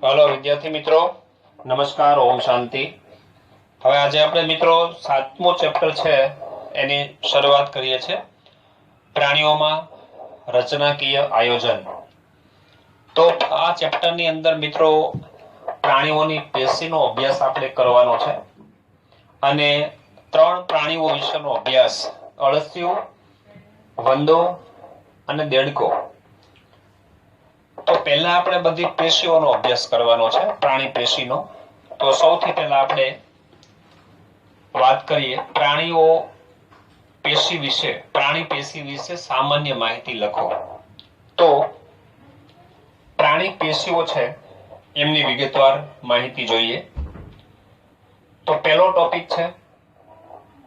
Hello विद्यार्थी मित्रों, नमस्कार, ओम शांति। હવે આજે આપણે મિત્રો 7મો ચેપ્ટર છે એની શરૂઆત કરીએ છીએ। પ્રાણીઓમાં રચનાકીય આયોજન। તો આ ચેપ્ટરની અંદર મિત્રો પ્રાણીઓની પેશીનો અભ્યાસ આપણે કરવાનો છે અને 3 પ્રાણીઓ વિશેનો અભ્યાસ, અળસિયું, વંદો અને દેડકો। તો પહેલા આપણે બધી પેશીઓનો અભ્યાસ કરવાનો છે, પ્રાણી પેશીનો। તો સૌથી પહેલા આપણે વાત કરીએ પ્રાણીઓ પેશી વિશે। પ્રાણી પેશી વિશે સામાન્ય માહિતી લખો। તો પ્રાણી પેશીઓ છે એમની વિગતવાર માહિતી જોઈએ। તો પહેલો ટોપિક છે,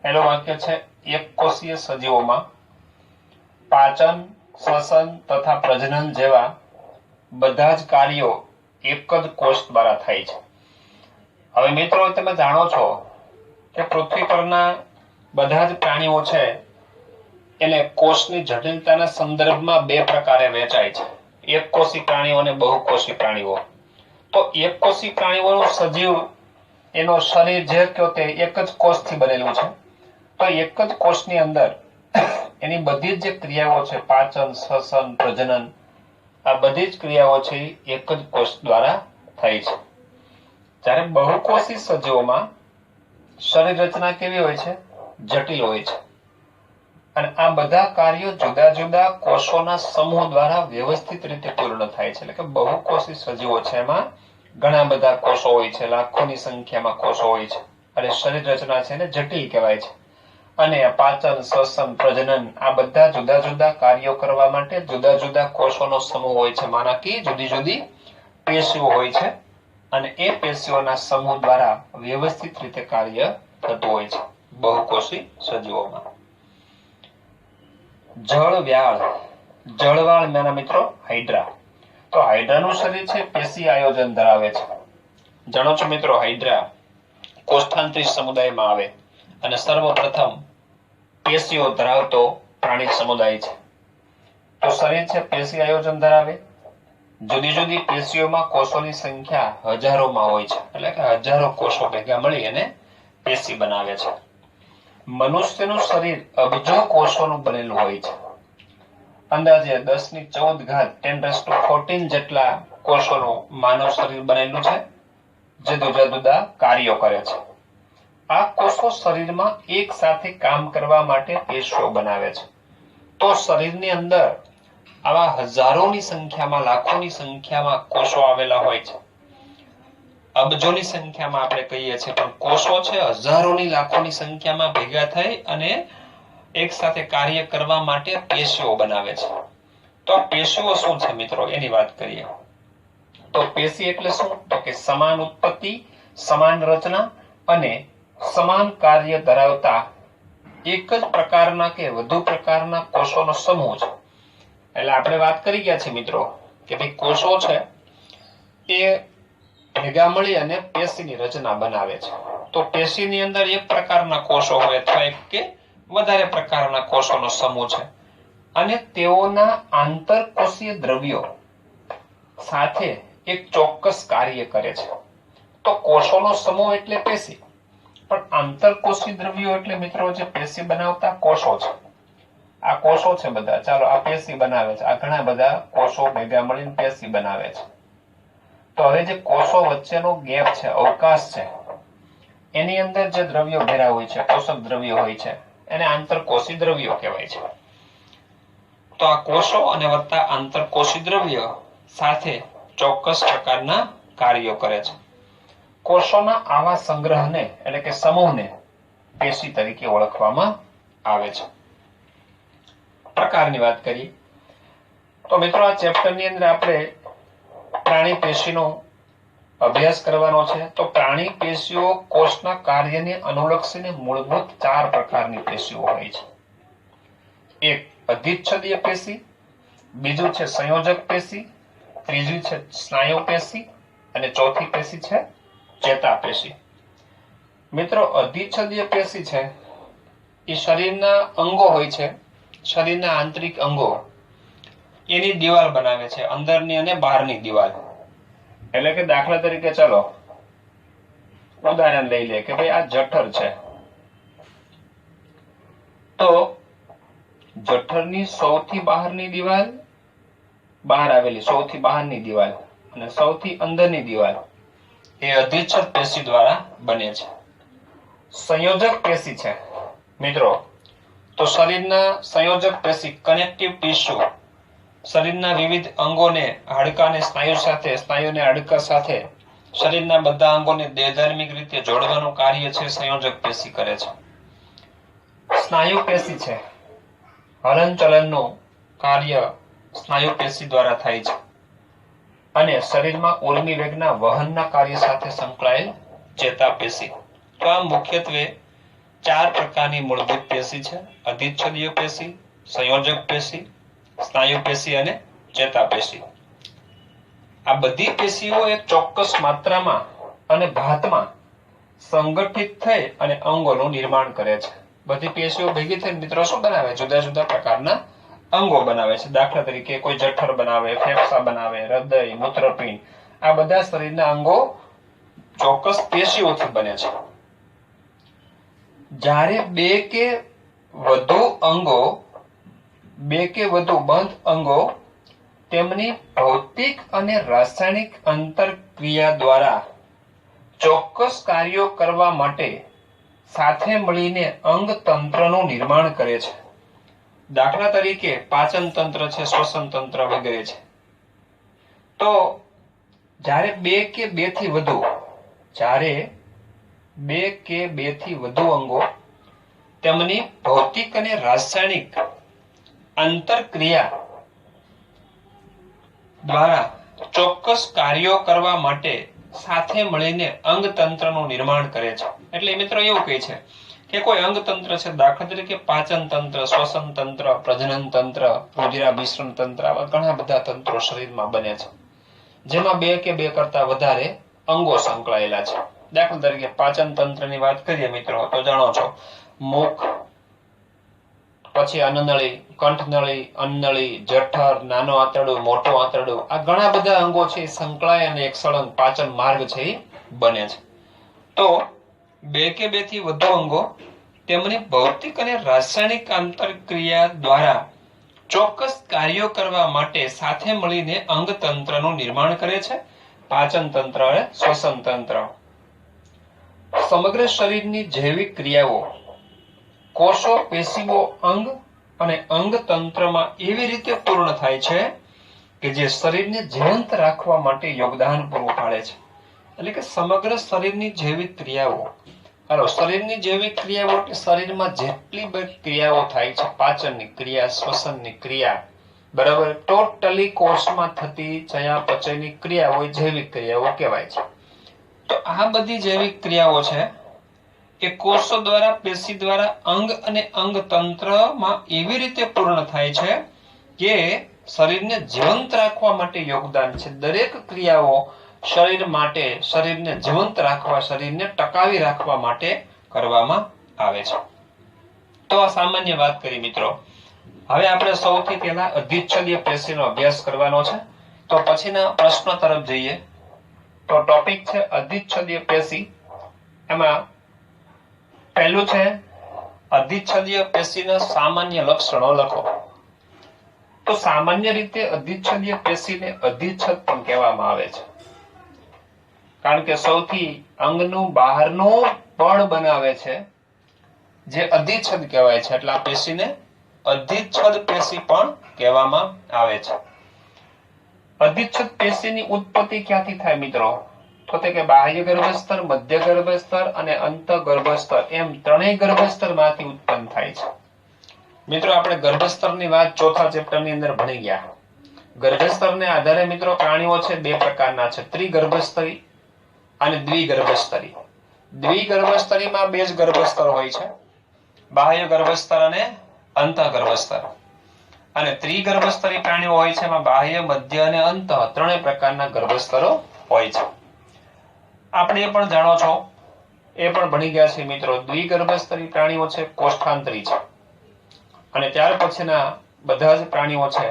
પહેલો વાક્ય છે, એકકોષીય સજીવોમાં પાચન, શ્વસન તથા પ્રજનન જેવા બધા જ કાર્યો એક જ કોષ દ્વારા થાય છે। હવે મિત્રો તમે જાણો છો કે પૃથ્વી પરના બધા જ પ્રાણીઓ છે એને કોષની જટિલતાના સંદર્ભમાં બે પ્રકારે વહેંચાય છે, એકકોષી પ્રાણીઓ અને બહુકોષી પ્રાણીઓ। તો એકકોષી પ્રાણીઓનું સજીવ એનો શરીર જે કયો તે એક જ કોષથી બનેલું છે। તો એક જ કોષની અંદર એની બધી જ જે ક્રિયાઓ છે, પાચન, શ્વસન, પ્રજનન, આ બધી જ ક્રિયાઓ છે એક જ કોષ દ્વારા થાય છે। જ્યારે બહુકોષી સજીવોમાં શરીર રચના કેવી હોય છે? જટિલ હોય છે અને આ બધા કાર્યો જુદા જુદા કોષોના સમૂહ દ્વારા વ્યવસ્થિત રીતે પૂર્ણ થાય છે। એટલે કે બહુકોષી સજીવો છે એમાં ઘણા બધા કોષો હોય છે, લાખોની સંખ્યામાં કોષો હોય છે અને શરીર રચના છે એને જટિલ કહેવાય છે। અને પાચન, શ્વસન, પ્રજનન આ બધા જુદા જુદા કાર્યો કરવા માટે જુદા જુદા કોષોનો સમૂહ હોય છે, માનાકી જુદી જુદી પેશીઓ હોય છે અને એ પેશીઓના સમૂહ દ્વારા વ્યવસ્થિત રીતે કાર્ય થતું હોય છે બહુકોષી સજીવોમાં। જળવ્યાળ, જળવાળ નાના મિત્રો હાઇડ્રા। તો હાઇડ્રાનું શરીર છે પેશી આયોજન ધરાવે છે। જાણો છો મિત્રો, હાઇડ્રા કોષાંતરી સમુદાયમાં આવે અને સર્વપ્રથમ પેશીઓ ધરાવતો પ્રાણી સમુદાય છે। તો શરીર છે પેશી આયોજન ધરાવે, જુદી જુદી પેશીઓમાં કોષોની સંખ્યા હજારોમાં હોય છે, એટલે કે હજારો કોષો ભેગા મળી અને પેશી બનાવે છે। મનુષ્યનું શરીર અબજો કોષોનું બનેલું હોય છે, અંદાજે 1014 જેટલા કોષોનું માનવ શરીર બનેલું છે જે જુદા જુદા કાર્યો કરે છે। આ કોષો શરીરમાં એક સાથે કામ કરવા માટે પેશીઓ બનાવે છે। તો શરીરની અંદર આવા હજારોની સંખ્યામાં, લાખોની સંખ્યામાં કોષો આવેલા હોય છે। અબજોની સંખ્યામાં આપણે કહીએ છીએ, પણ કોષો છે હજારોની, લાખોની સંખ્યામાં ભેગા થઈ અને એક સાથે કાર્ય કરવા માટે પેશીઓ બનાવે છે। તો આ પેશીઓ શું છે મિત્રો એની વાત કરીએ। તો પેશી એટલે શું? તો કે સમાન ઉત્પત્તિ, સમાન રચના અને સમાન કાર્ય ધરાવતા એક જ પ્રકારના કે વધુ પ્રકારના કોષોનો સમૂહ છે। એટલે આપણે વાત કરી ગયા છે મિત્રો કે ભાઈ કોષો છે એ ભેગા મળી અને પેશીની રચના બનાવે છે। તો પેશીની અંદર એક પ્રકારના કોષો હોય અથવા એક કે વધારે પ્રકારના કોષોનો સમૂહ છે અને તેઓના આંતરકોષીય દ્રવ્યો સાથે એક ચોક્કસ કાર્ય કરે છે। તો કોષોનો સમૂહ એટલે પેશી, પણ આંતરકોષી દ્રવ્યો એટલે મિત્રો જે પેશી બનાવતા કોષો છે, આ કોષો છે બધા, ચાલો આ પેશી બનાવે છે, આ ઘણા બધા કોષો ભેગા મળીને પેશી બનાવે છે। તો હવે જે કોષો વચ્ચેનો ગેપ છે, અવકાશ છે, એની અંદર જે દ્રવ્યો ભેરા હોય છે, પોષક દ્રવ્યો હોય છે, એને આંતરકોષી દ્રવ્યો કહેવાય છે। તો આ કોષો અને વત્તા આંતરકોષી દ્રવ્ય સાથે ચોક્કસ પ્રકારના કાર્યો કરે છે। કોષોના આવા સંગ્રહને એટલે કે સમૂહને પેશી તરીકે ઓળખવામાં આવે છે। પ્રકારની વાત કરીએ તો મિત્રો આ ચેપ્ટરની અંદર આપણે પ્રાણી પેશીનો અભ્યાસ કરવાનો છે। તો પ્રાણી પેશીઓ કોષના કાર્યને અનુલક્ષીને મૂળભૂત 4 પ્રકારની પેશીઓ હોય છે। એક અધિચ્છદીય પેશી, બીજું છે સંયોજક પેશી, ત્રીજું છે સ્નાયુ પેશી અને ચોથી પેશી છે ચેતાપેશી। મિત્રો અધિચ્છદીય પેશી છે એ શરીરના અંગો હોય છે, શરીરના આંતરિક અંગો એની દીવાલ બનાવે છે, અંદરની અને બહારની દીવાલ। એટલે કે દાખલા તરીકે ચલો ઉદાહરણ લઈ લે કે ભાઈ આ જઠર છે, તો જઠરની સૌથી બહારની દિવાલ, બહાર આવેલી સૌથી બહારની દિવાલ અને સૌથી અંદરની દિવાલ એ અધિચ્છદ પેશી દ્વારા બને છે. સંયોજક પેશી છે મિત્રો, તો શરીરના સંયોજક પેશી કનેક્ટિવ ટીસ્યુ શરીરના વિવિધ અંગોને હાડકા અને સ્નાયુ સાથે, સ્નાયુને હાડકા સાથે શરીરના બધા અંગોને દેહધાર્મિક રીતે જોડવાનું કાર્ય છે સંયોજક પેશી કરે છે. સ્નાયુ પેશી છે, હલનચલનનું કાર્ય સ્નાયુ પેશી દ્વારા થાય છે અને શરીરમાં ઉર્મિ વેગના વહનના કાર્ય સાથે સંકળાયેલ ચેતાપેશી. તો આ મુખ્યત્વે 4 પ્રકારની મૂળભૂત પેશી છે: અધિચ્છદીય પેશી, સંયોજક પેશી, સ્નાયુ પેશી અને ચેતાપેશી. આ બધી પેશીઓ એક ચોક્કસ માત્રામાં અને ભાતમાં સંગઠિત થઈ અને અંગોનું નિર્માણ કરે છે. બધી પેશીઓ ભેગી થઈને મિત્રો શું બનાવે? જુદા જુદા પ્રકારના અંગો બનાવે છે. દાખલા તરીકે કોઈ જઠર બનાવે, ફેફસા બનાવે, હૃદય, મૂત્રપિંડ, આ બધા શરીરના અંગો ચોક્કસ પેશીઓથી બને છે. જ્યારે બે કે વધુ બંધ અંગો તેમની ભૌતિક અને રાસાયણિક અંતરક્રિયા દ્વારા ચોક્કસ કાર્યો કરવા માટે સાથે મળીને અંગ તંત્રનું નિર્માણ કરે છે. દાખલા તરીકે પાચન તંત્ર છે, શ્વસન તંત્ર વગેરે છે. તો જ્યારે બે કે બેથી વધુ અંગો તેમની ભૌતિક અને રાસાયણિક આંતરક્રિયા દ્વારા ચોક્કસ કાર્યો કરવા માટે સાથે મળીને અંગ તંત્રનું નિર્માણ કરે છે. એટલે મિત્રો એવું કહે છે કે કોઈ અંગ તંત્ર છે, દાખલા તરીકે પાચન તંત્ર, શ્વસન તંત્ર, પ્રજનન તંત્ર, રુધિરાભિસરણ તંત્ર, આવા ઘણા બધા તંત્રો શરીરમાં બને છે, જેમાં બે કે બે કરતા વધારે અંગો સંકળાયેલા છે. દાખલા તરીકે પાચન તંત્રની વાત કરીએ મિત્રો, તો જાણો છો મુખ, પછી અન્નનળી, કંઠનળી, અન્નનળી, જઠર, નાનો આંતરડું, મોટું આંતરડું, આ ઘણા બધા અંગો છે સંકળાય અને એક સળંગ પાચન માર્ગ છે એ બને છે. તો બે કે બેથી વધુ અંગો તેમની ભૌતિક અને રાસાયણિક આંતરક્રિયા દ્વારા ચોક્કસ કાર્યો કરવા માટે સાથે મળીને અંગ તંત્રનું નિર્માણ કરે છે. પાચન તંત્ર અને શ્વસન તંત્ર. સમગ્ર શરીરની જૈવિક ક્રિયાઓ કોષો, પેશીઓ, અંગ અને અંગ તંત્રમાં એવી રીતે પૂર્ણ થાય છે કે જે શરીરને જીવંત રાખવા માટે યોગદાન પૂરું પાડે છે. એટલે કે સમગ્ર શરીરની જૈવિક ક્રિયાઓ, શરીરની જૈવિક ક્રિયાઓ એટલે શરીરમાં જેટલી બધી ક્રિયાઓ થાય છે, પાચનની ક્રિયા, શ્વસનની ક્રિયા, બરાબર, ટોટલી કોષમાં થતી ચયાપચયની ક્રિયાઓ જૈવિક ક્રિયાઓ કહેવાય છે. તો આ બધી જૈવિક ક્રિયાઓ છે એ કોષો દ્વારા, પેશી દ્વારા અંગ અને અંગ તંત્રમાં એવી રીતે પૂર્ણ થાય છે કે શરીરને જીવંત રાખવા માટે યોગદાન છે. દરેક ક્રિયાઓ શરીર માટે, શરીરને જીવંત રાખવા, શરીરને ટકાવી રાખવા માટે કરવામાં આવે છે. તો આ સામાન્ય વાત કરી મિત્રો. હવે આપણે સૌથી પહેલા અધિચ્છદીય પેશીનો અભ્યાસ કરવાનો છે. તો પછીના પ્રશ્ન તરફ જઈએ. તો ટોપિક છે અધિચ્છદીય પેશી. એમાં પહેલું છે અધિચ્છદીય પેશીના સામાન્ય લક્ષણો લખો. તો સામાન્ય રીતે અધિચ્છદીય પેશીને અધિચ્છદ પણ કહેવામાં આવે છે, કારણ કે સૌથી અંગનું બહારનું પડ બનાવે છે જે અધિચ્છદ કહેવાય છે. એટલે આ પેશીને અધિચ્છદ પેશી પણ કહેવામાં આવે છે. અધિચ્છદ પેશીની ઉત્પત્તિ ક્યાંથી થાય મિત્રો? તો તે કે બાહ્ય ગર્ભસ્તર, મધ્ય ગર્ભસ્તર અને અંત ગર્ભસ્તર, એમ ત્રણેય ગર્ભસ્તરમાંથી ઉત્પન્ન થાય છે. મિત્રો આપણે ગર્ભસ્તરની વાત ચોથા ચેપ્ટરની અંદર ભણી ગયા. ગર્ભસ્તરને આધારે મિત્રો પ્રાણીઓ છે બે પ્રકારના છે, ત્રિગર્ભસ્તરી અને દ્વિગર્ભસ્તરી. દ્વિગર્ભસ્તરીમાં બે જ ગર્ભસ્તર હોય છે, બાહ્ય ગર્ભસ્તર અને અંત ગર્ભસ્તર. અને ત્રિગર્ભસ્તરી પ્રાણીઓ હોય છે, એમાં બાહ્ય, મધ્ય અને અંત ત્રણેય પ્રકારના ગર્ભસ્તરો હોય છે. આપણે એ પણ જાણો છો, એ પણ ભણી ગયા છે મિત્રો, દ્વિગર્ભસ્તરી પ્રાણીઓ છે કોષ્ઠાંતરી છે, અને ત્યાર પછીના બધા જ પ્રાણીઓ છે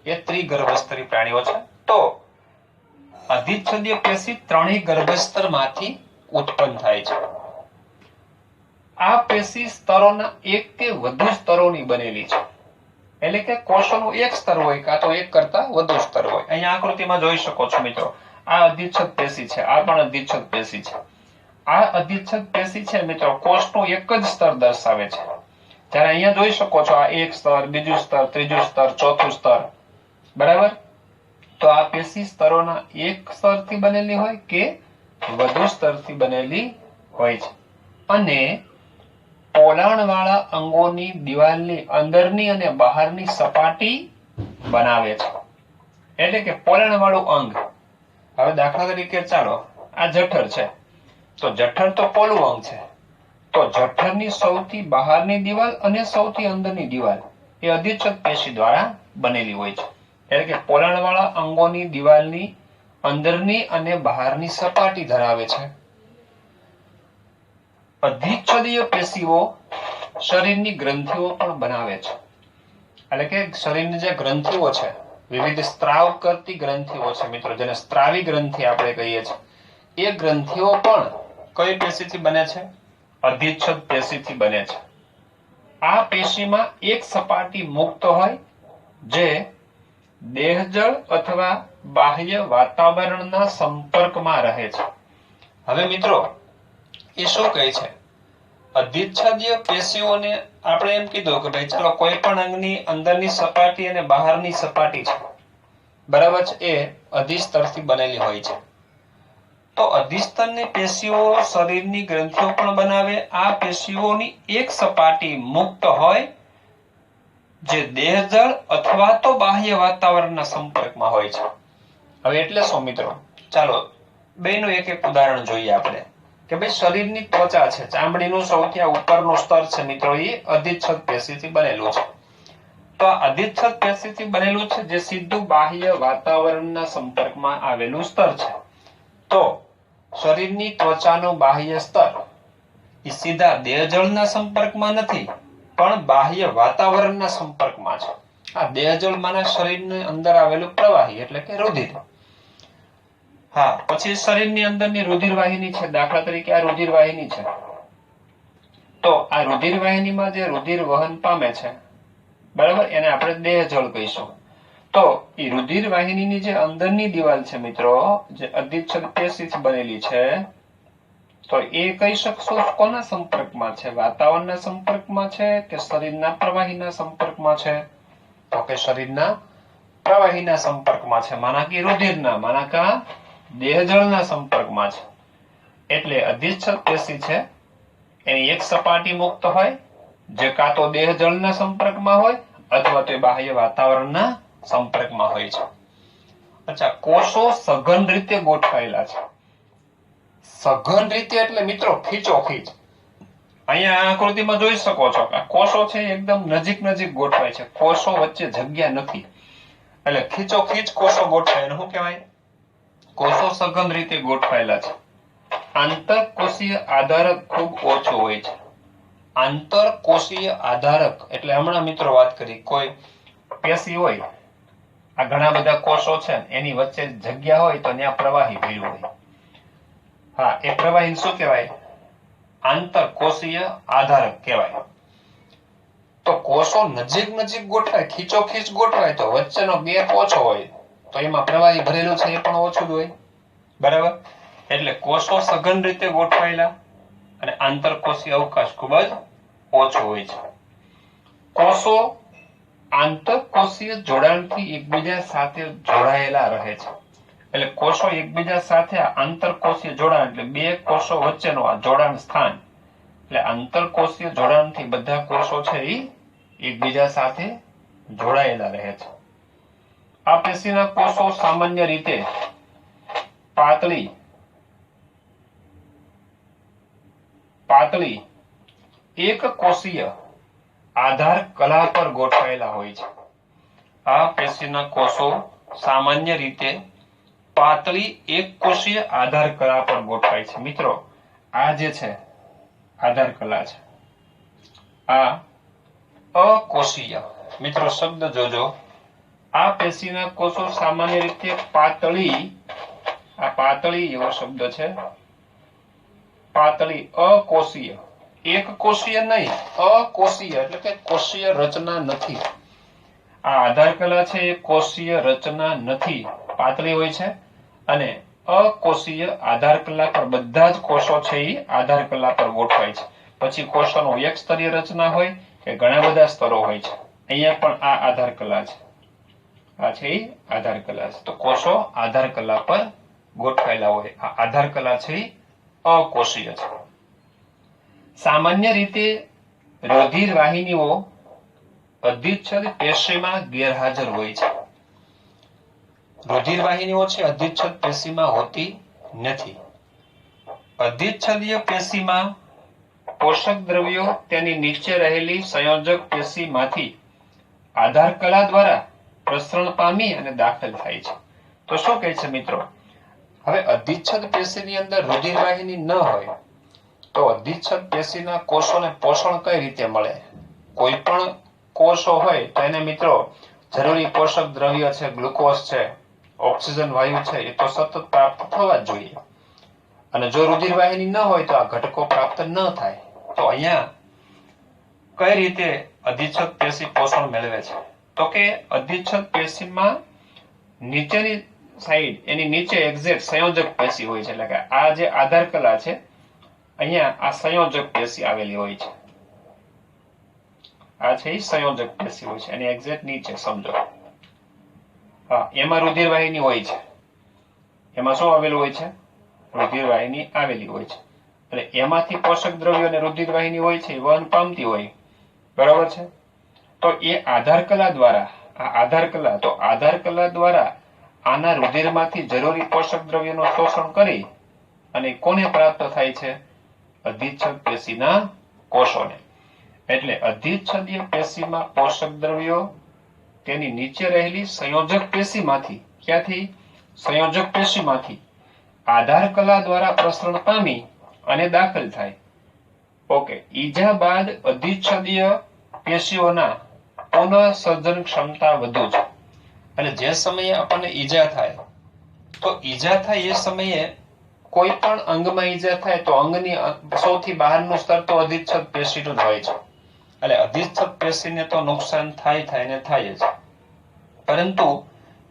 એ ત્રિગર્ભસ્તરી પ્રાણીઓ છે. તો અધિચ્છદીય પેશી ત્રણેય ગર્ભસ્તરમાંથી ઉત્પન્ન થાય છે. આ પેશી સ્તરોના એક કે વધુ સ્તરોની બનેલી છે. એટલે કે કોષોનું એક સ્તર હોય કાં તો એક કરતા વધુ સ્તર હોય. અહીંયા આકૃતિમાં જોઈ શકો છો મિત્રો, આ અધિચ્છદ પેશી છે, આ પણ અધિચ્છદ પેશી છે. આ અધિચ્છદ પેશી છે મિત્રો, કોષનું એક જ સ્તર દર્શાવે છે. જ્યારે અહીંયા જોઈ શકો છો આ એક સ્તર, બીજું સ્તર, ત્રીજું સ્તર, ચોથું સ્તર, બરાબર. તો આ પેશી સ્તરોના એક સ્તરથી બનેલી હોય કે વધુ સ્તરથી બનેલી હોય છે. અને પોલાણવાળા અંગોની દિવાલની અંદરની અને બહારની સપાટી બનાવે છે. એટલે કે પોલાણવાળું અંગ, હવે દાખલા તરીકે ચાલો આ જઠર છે, તો જઠર તો પોલું અંગ છે, તો જઠરની સૌથી બહારની દિવાલ અને સૌથી અંદરની દિવાલ એ અધિચ્છદ પેશી દ્વારા બનેલી હોય છે. એટલે કે પોલાણવાળા અંગોની દિવાલની અંદરની અને બહારની સપાટી ધરાવે છે. અધિચ્છદીય પેશીઓ શરીરની ગ્રંથિઓ પણ બનાવે છે. એટલે કે શરીરની જે ગ્રંથિઓ છે, વિવિધ સ્ત્રાવ કરતી ગ્રંથિઓ છે મિત્રો, જેને સ્ત્રાવી ગ્રંથિ આપણે કહીએ છીએ, એ ગ્રંથિઓ પણ કઈ પેશીથી બને છે? અધિચ્છદ પેશીથી બને છે. આ પેશીમાં એક સપાટી મુક્ત હોય જે દેહજળ અથવા બાહ્ય વાતાવરણના સંપર્કમાં રહે છે. હવે મિત્રો એ શું કહે છે? અધિચ્છદીય પેશીઓને આપણે એમ કીધું કે ભાઈ ચાલો કોઈ પણ અંગની અંદરની સપાટી અને બહારની સપાટી છે, બરાબર છે, એ અધિસ્તરથી બનેલી હોય છે. તો અધિસ્તરની પેશીઓ શરીરની ગ્રંથિઓ પણ બનાવે. આ પેશીઓની એક સપાટી મુક્ત હોય જે દેહજળ અથવા તો બાહ્ય વાતાવરણના સંપર્કમાં હોય છે. હવે એટલે શું મિત્રો? ચાલો બેનું એક એક ઉદાહરણ જોઈએ આપણે કે ભાઈ શરીરની ત્વચા છે, ચામડીનું સૌથી ઉપરનું સ્તર છે મિત્રો, એ અધિચ્છદ પેશીથી બનેલું છે. તો આ અધિચ્છદ પેશીથી બનેલું છે જે સીધું બાહ્ય વાતાવરણના સંપર્કમાં આવેલું સ્તર છે. તો શરીરની ત્વચાનું બાહ્ય સ્તર એ સીધા દેહજળના સંપર્કમાં નથી, પણ બાહ્ય વાતાવરણના સંપર્કમાં છે. આ દેહજળ માના શરીરની અંદર આવેલું પ્રવાહી એટલે કે રુધિર. હા, પછી શરીરની અંદરની રુધિર વાહિની છે, દાખલા તરીકે આ રુધિર વાહિની છે. તો આ રુધિર વાહિનીમાં જે રુધિર વહન પામે છે, બરાબર, એને આપણે દેહજળ કહીશું. તો એ રુધિર વાહિનીની જે અંદરની દિવાલ છે મિત્રો, જે અધિચ્છદ પેશીથી બનેલી છે, તો એ કહી શકશો કોના સંપર્કમાં છે? વાતાવરણના સંપર્કમાં છે કે શરીરના પ્રવાહીના સંપર્કમાં છે? તો કે શરીરના પ્રવાહીના સંપર્કમાં છે. માના કે રુધિરના, માના કા દેહજળના સંપર્કમાં છે. એટલે અધિચ્છદ પેશી છે એની એક સપાટી મુક્ત હોય જે કાં તો દેહજળના સંપર્કમાં હોય અથવા તો બાહ્ય વાતાવરણના સંપર્કમાં હોય છે. અચ્છા, કોષો સઘન રીતે ગોઠવાયેલા છે. સઘન રીતે એટલે મિત્રો ખીચોખીચ. અહીંયા આકૃતિમાં જોઈ શકો છો કે કોષો છે એકદમ નજીક નજીક ગોઠવાય છે, કોષો વચ્ચે જગ્યા નથી, એટલે ખીચોખીચ કોષો ગોઠવાય. શું કહેવાય? કોષો સઘન રીતે ગોઠવાયેલા છે. આંતરકોષીય આધારક ખૂબ ઓછો હોય છે. આંતરકોષીય આધારક એટલે હમણાં મિત્રો વાત કરી, કોઈ પેશી હોય, આ ઘણા બધા કોષો છે, એની વચ્ચે જગ્યા હોય તો ત્યાં પ્રવાહી ભર્યું હોય. હા, એ પ્રવાહી શું કહેવાય? આંતરકોષીય આધારક કહેવાય. તો કોષો નજીક નજીક ગોઠવાય, ખીચોખીચ ગોઠવાય તો વચ્ચેનો ગેપ ઓછો હોય, તો એમાં પ્રવાહી ભરેલું છે એ પણ ઓછું જ હોય, બરાબર. એટલે કોષો સઘન રીતે ગોઠવાયેલા અને આંતરકોષીય અવકાશ ખૂબ જ ઓછો હોય છે. કોષો આંતરકોષીય જોડાણથી એકબીજા સાથે જોડાયેલા રહે છે. એટલે કોષો એકબીજા સાથે આંતરકોષીય જોડાણ એટલે બે કોષો વચ્ચેનું આ જોડાણ સ્થાન, એટલે આંતરકોષીય જોડાણથી બધા કોષો છે એ એકબીજા સાથે જોડાયેલા રહે છે. આ પેશીના કોષો સામાન્ય રીતે પાતળી એક કોષીય આધાર કલા પર ગોઠવાયેલા હોય છે. આ પેશીના કોષો સામાન્ય રીતે પાતળી એક કોષીય આધાર કલા પર ગોઠવાય છે. મિત્રો આ જે છે આધાર કલા છે, આ અકોષીય, મિત્રો શબ્દ જોજો, આ પેશીના કોષો સામાન્ય રીતે પાતળી આ પાતળી એવો શબ્દ છે, પાતળી અકોષીય, એક કોષીય નહીં, અકોષીય એટલે કે કોષીય રચના નથી. આ આધાર કલા છે એ કોષીય રચના નથી, પાતળી હોય છે અને અકોષીય આધાર કલા પર બધા જ કોષો છે એ આધાર કલા પર ગોઠવાય છે. પછી કોષોનો એક સ્તરીય રચના હોય કે ઘણા બધા સ્તરો હોય છે. અહીંયા પણ આ આધાર કલા છે, આ છે એ આધાર કલા છે. તો કોષો આધાર કલા પર ગોઠવાયેલા હોય. આ આધાર કલા છે એ અકોષીય છે. સામાન્ય રીતે રુધિર વાહિનીઓ અધિચ્છદ પેશીમાં ગેરહાજર હોય છે. રુધિર વાહિનીઓ છે અધિચ્છદ પેશીમાં હોતી નથી. અધિચ્છદીય પેશીમાં પોષક દ્રવ્યો તેની નીચે રહેલી સંયોજક પેશીમાંથી આધાર કલા દ્વારા પ્રસરણ પામી અને દાખલ થાય છે. તો શું કહે છે મિત્રો, હવે અધિચ્છદ પેશીની અંદર રુધિર વાહિની ન હોય તો અધિચ્છદ પેશીના કોષોને પોષણ કઈ રીતે મળે? કોઈ પણ કોષો હોય તો એને મિત્રો જરૂરી પોષક દ્રવ્ય છે, ગ્લુકોઝ છે, ઓક્સિજન વાયુ છે, એ તો સતત પ્રાપ્ત થવા જ જોઈએ. અને જો રુધિર વાહિની ન હોય તો આ ઘટકો પ્રાપ્ત ન થાય. તો અહીંયા કઈ રીતે અધિચ્છદ પેશી પોષણ મેળવે છે? તો કે અધિચ્છદ પેશીમાં નીચેની સાઈડ, એની નીચે એક્ઝેક્ટ સંયોજક પેશી હોય છે. એટલે કે આ જે આધાર કલા છે અહીંયા આ સંયોજક પેશી આવેલી હોય છે. આ છે એ સંયોજક પેશી હોય છે, એની એક્ઝેક્ટ નીચે સમજો. હા, એમાં રુધિર વાહિની હોય છે. એમાં શું આવેલું હોય છે? રુધિર વાહિની આવેલી હોય છે. અને એમાંથી પોષક દ્રવ્યો અને રુધિર વાહિની હોય છે, વહન પામતી હોય. બરાબર છે? તો એ આધાર કલા દ્વારા, આ આધાર કલા, તો આધાર કલા દ્વારા આના રુધિરમાંથી જરૂરી પોષક દ્રવ્યોનું શોષણ કરી અને કોને પ્રાપ્ત થાય છે? અધિચ્છદ પેશીના કોષોને. એટલે અધિચ્છદીય પેશીમાં પોષક દ્રવ્યો તેની નીચે રહેલી સંયોજક પેશીમાંથી, ક્યાંથી? સંયોજક પેશીમાંથી આધાર કલા દ્વારા પ્રસરણ પામી અને દાખલ થાય. ઓકે, ઈજા બાદ અધિચ્છદીય પેશીઓના પુનઃસર્જન ક્ષમતા વધુ છે. અને જે સમયે આપણને ઈજા થાય, તો ઈજા થાય એ સમયે કોઈ પણ અંગમાં ઈજા થાય તો અંગની સૌથી બહારનું સ્તર તો અધિચ્છદ પેશીનું જ હોય છે. એટલે અધિચ્છદ પેશીને તો નુકસાન થાય ને થાય જ, પરંતુ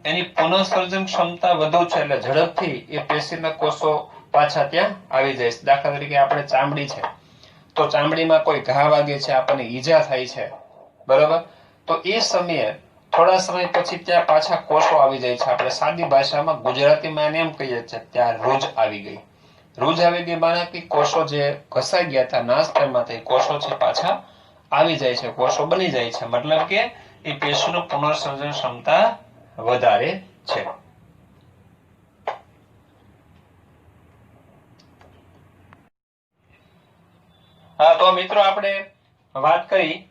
એની પુનઃસર્જન ક્ષમતા વધુ છે. એટલે ઝડપથી એ પેશીના કોષો પાછા ત્યાં આવી જાય છે. દાખલા તરીકે આપણે ચામડી છે, તો ચામડીમાં કોઈ ઘા વાગે છે, આપણને ઈજા થાય છે, બરોબર? તો એ સમયે થોડા સમય પછી ત્યાં પાછા કોષો આવી જાય છે. આપણે સાદી ભાષામાં ગુજરાતીમાં એને એમ કહીએ છીએ ત્યાં રૂજ આવી ગઈ. રૂજ આવી ગઈ માને કે કોષો જે ઘસાઈ ગયા હતા, નાશ પામ્યા હતા, કોષો છે પાછા આવી જાય છે, કોષો બની જાય છે. મતલબ કે એ પેશીનું પુનઃસર્જન ક્ષમતા વધારે છે. હા, તો મિત્રો આપણે વાત કરી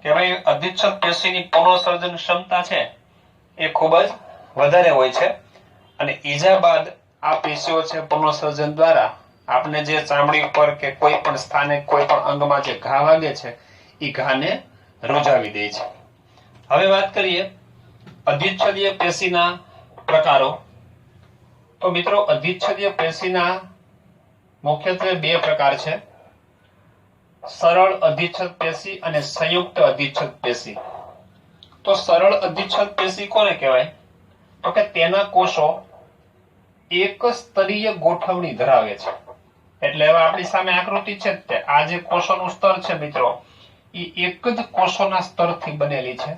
કે ભાઈ અધિચ્છદ પેશીની પુનઃસર્જન ક્ષમતા છે એ ખૂબ જ વધારે હોય છે. અને ઈજા બાદ આ પેશીઓ છે પુનઃસર્જન દ્વારા આપણે જે ચામડી ઉપર કે કોઈ પણ સ્થાને, કોઈ પણ અંગમાં જે ઘા વાગે છે એ ઘાને રૂજાવી દે છે. હવે વાત કરીએ અધિચ્છદીય પેશીના પ્રકારો. તો મિત્રો અધિચ્છદીય પેશીના મુખ્યત્વે બે પ્રકાર છે, સરળ અધિચ્છદ પેશી અને સંયુક્ત અધિચ્છદ પેશી. તો સરળ અધિચ્છદ પેશી કોને કહેવાય? તો કે તેના કોષો એક સ્તરીય ગોઠવણી ધરાવે છે. એટલે હવે આપણી સામે આકૃતિ છે તે આ જે કોષોનું સ્તર છે મિત્રો, એ એક જ કોષોના સ્તરથી બનેલી છે.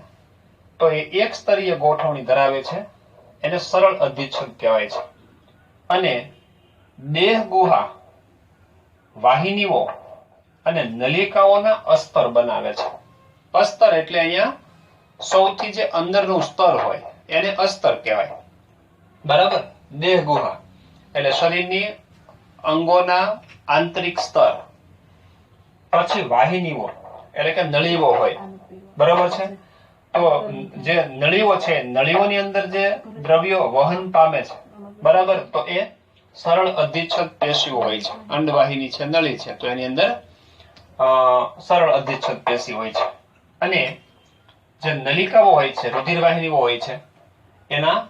તો એ એક સ્તરીય ગોઠવણી ધરાવે છે, એને સરળ અધિચ્છદ કહેવાય છે. અને દેહ ગુહા, વાહિનીઓ અને નલિકાઓના અસ્તર બનાવે છે. અસ્તર એટલે અહીંયા સૌથી જે અંદરનું સ્તર હોય એને અસ્તર કહેવાય, બરાબર? દેહ ગુહા એટલે શરીરની અંગોના આંતરિક સ્તર. પછી વાહિનીઓ એટલે કે નળીઓ હોય, બરાબર છે? તો જે નળીઓ છે, નળીઓની અંદર જે દ્રવ્યો વહન પામે છે, બરાબર, તો એ સરળ અધિચ્છદ પેશીઓ હોય છે. અંડવાહિની છે, નળી છે, તો એની અંદર સરળ અધિચ્છદ પેશી હોય છે. અને જે નલિકાઓ હોય છે, રુધિર વાહિનીઓ હોય છે, એના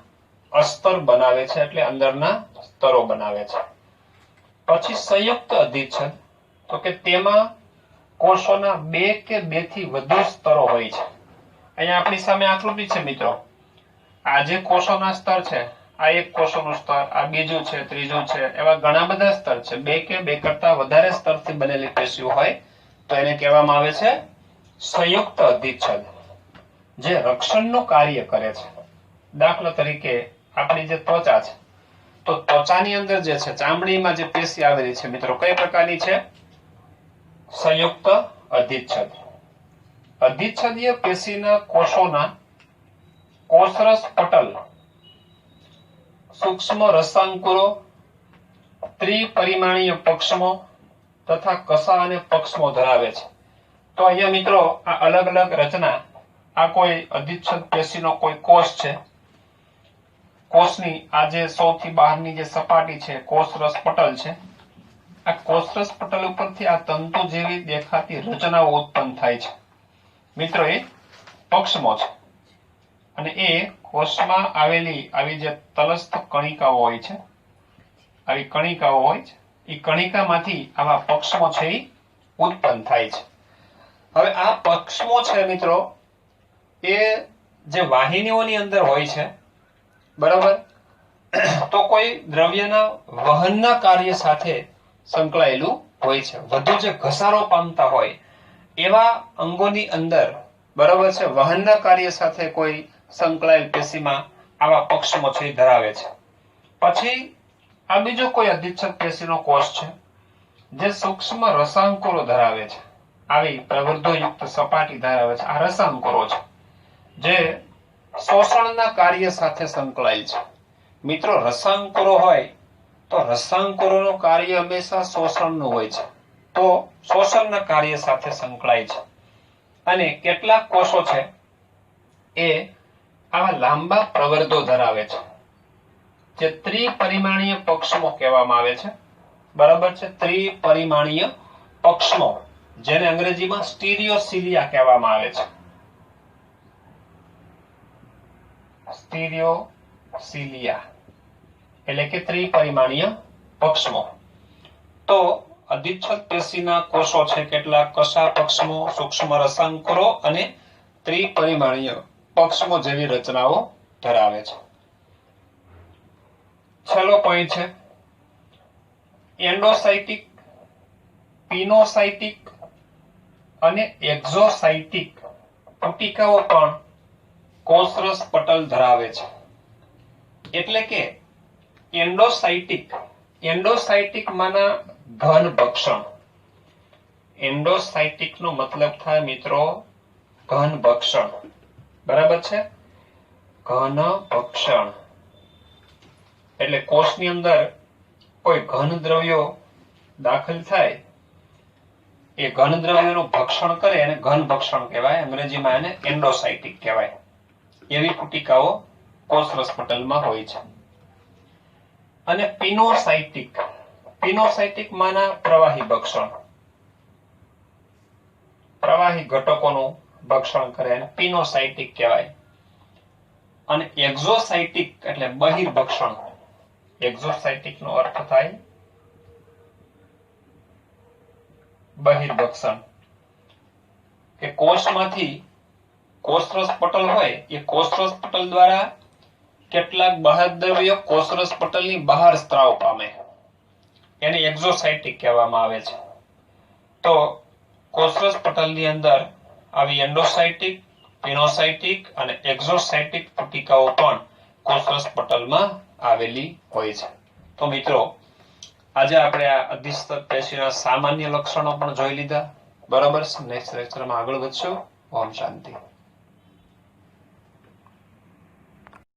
અસ્તર બનાવે છે, એટલે અંદરના સ્તરો બનાવે છે. પછી સંયુક્ત અધિચ્છદ, તો કે તેમાં કોષોના 2 કે 2 થી વધુ સ્તરો હોય છે. અહીંયા આપણી સામે આકૃતિ છે મિત્રો. આ જે કોષોના સ્તર છે, આ એક કોષોનું સ્તર, આ બીજું છે, ત્રીજું છે, એવા ઘણા બધા સ્તર છે. 2 કે 2 કરતા વધારે સ્તરથી બનેલી પેશીઓ હોય તો એને કહેવામાં આવે છે સંયુક્ત અધિચ્છદ, જે રક્ષણનું કાર્ય કરે છે. દાખલા તરીકે આપણી જે ત્વચા છે, તો ત્વચાની અંદર જે છે, ચામડીમાં જે પેશી આવેલી છે મિત્રો, કઈ પ્રકારની છે? સંયુક્ત અધિચ્છદ. અધિચ્છદીય પેશીના કોષોના કોષરસ પટલ, સૂક્ષ્મ રસાંકુરો, ત્રિપરિમાણીય પક્ષમો તથા કસા અને પક્ષમો ધરાવે છે. તો અહીંયા મિત્રો આ અલગ અલગ રચના, આ કોઈ અધિચ્છદ પેશીનો કોઈ કોષ છે, કોષની આ જે સૌથી બહારની જે સપાટી છે કોષરસ પટલ છે. આ કોષરસ પટલ ઉપરથી આ તંતુ જેવી દેખાતી રચનાઓ ઉત્પન્ન થાય છે મિત્રો, એ પક્ષમો છે. અને એ કોષમાં આવેલી આવી જે તલસ્થ કણિકાઓ હોય છે, આવી કણિકાઓ હોય છે, એ કણિકામાંથી આવા પક્ષમો છે એ ઉત્પન્ન થાય છે. હવે આ પક્ષમો છે મિત્રો, એ જે વાહિનીઓની અંદર હોય છે, બરાબર, તો કોઈ દ્રવ્યના વહનના કાર્ય સાથે સંકળાયેલું હોય છે. વધુ જે ઘસારો પામતા હોય એવા અંગોની અંદર, બરાબર છે, વહનના કાર્ય સાથે કોઈ સંકળાયેલ પેશીમાં આવા પક્ષમો છે ધરાવે છે. પછી આ બીજો કોઈ અધિચ્છદ પેશીનો કોષ છે જે સૂક્ષ્મ રસાંકુરો ધરાવે છે, આવી પ્રવર્ધોયુક્ત સપાટી ધરાવે છે. આ રસાંકુરો છે જે શોષણના કાર્ય સાથે સંકળાયેલ છે. મિત્રો રસાંકુરો હોય તો રસાંકુરોનું કાર્ય હંમેશા શોષણનું હોય છે, તો શોષણના કાર્ય સાથે સંકળાય છે. અને કેટલાક કોષો છે એ આવા લાંબા પ્રવર્ધો ધરાવે છે, જે ત્રિપરિમાણીય પક્ષમો કહેવામાં આવે છે. બરાબર છે, ત્રિપરિમાણીય પક્ષમો, જેને અંગ્રેજીમાં સ્ટીરિયોસિલિયા કહેવામાં આવે છે. સ્ટીરિયોસિલિયા એટલે કે ત્રિપરિમાણીય પક્ષમો. તો અધિચ્છદ પેશીના કોષો છે કેટલાક કશા પક્ષમો, સૂક્ષ્મ રસાંકુરો અને ત્રિપરિમાણીય પક્ષમો જેવી રચનાઓ ધરાવે છે. છેલ્લો પોઈન્ટ છે એન્ડોસાઇટિક, પિનોસાઇટિક અને એક્ઝોસાઇટિક પુટિકાઓ પણ કોષરસ પટલ ધરાવે છે. એટલે કે એન્ડોસાઇટિક માના ઘન ભક્ષણ. એન્ડોસાઇટિક નો મતલબ થાય મિત્રો ઘન ભક્ષણ, બરાબર છે, ઘન ભક્ષણ એટલે કોષની અંદર કોઈ ઘન દ્રવ્યો દાખલ થાય, એ ઘન દ્રવ્યોનું ભક્ષણ કરે એને ઘન ભક્ષણ કહેવાય. અંગ્રેજીમાં એને એન્ડોસાઇટિક કહેવાય. એવી પુટિકાઓ કોષરસ પટલમાં હોય છે. અને પિનોસાઇટિક માના પ્રવાહી ભક્ષણ, પ્રવાહી ઘટકોનું ભક્ષણ કરે એને પિનોસાઇટિક કહેવાય. અને એક્ઝોસાઇટિક એટલે બહિર્ભક્ષણ. એક્ઝોસાઇટિક નો અર્થ થાય બહિર્ભક્ષણ, કે કોષમાંથી કોષરસ પટલ હોય એ કોષરસ પટલ દ્વારા કેટલાક બહારદ્રવ્ય કોષરસ પટલની બહાર સ્ત્રાવ પામે, એને એક્ઝોસાઇટિક કહેવામાં આવે છે. તો કોષરસ પટલની અંદર આવી એન્ડોસાઇટિક, પિનોસાઇટિક અને એક્ઝોસાઇટિક પુટિકાઓ પણ કોષરસ પટલમાં આવેલી હોય છે. તો મિત્રો આજે આપણે આ અધિચ્છદ પેશીના સામાન્ય લક્ષણો પણ જોઈ લીધા, બરાબર. નેક્સ્ટ લેક્ચરમાં આગળ વધશું. ઓમ શાંતિ.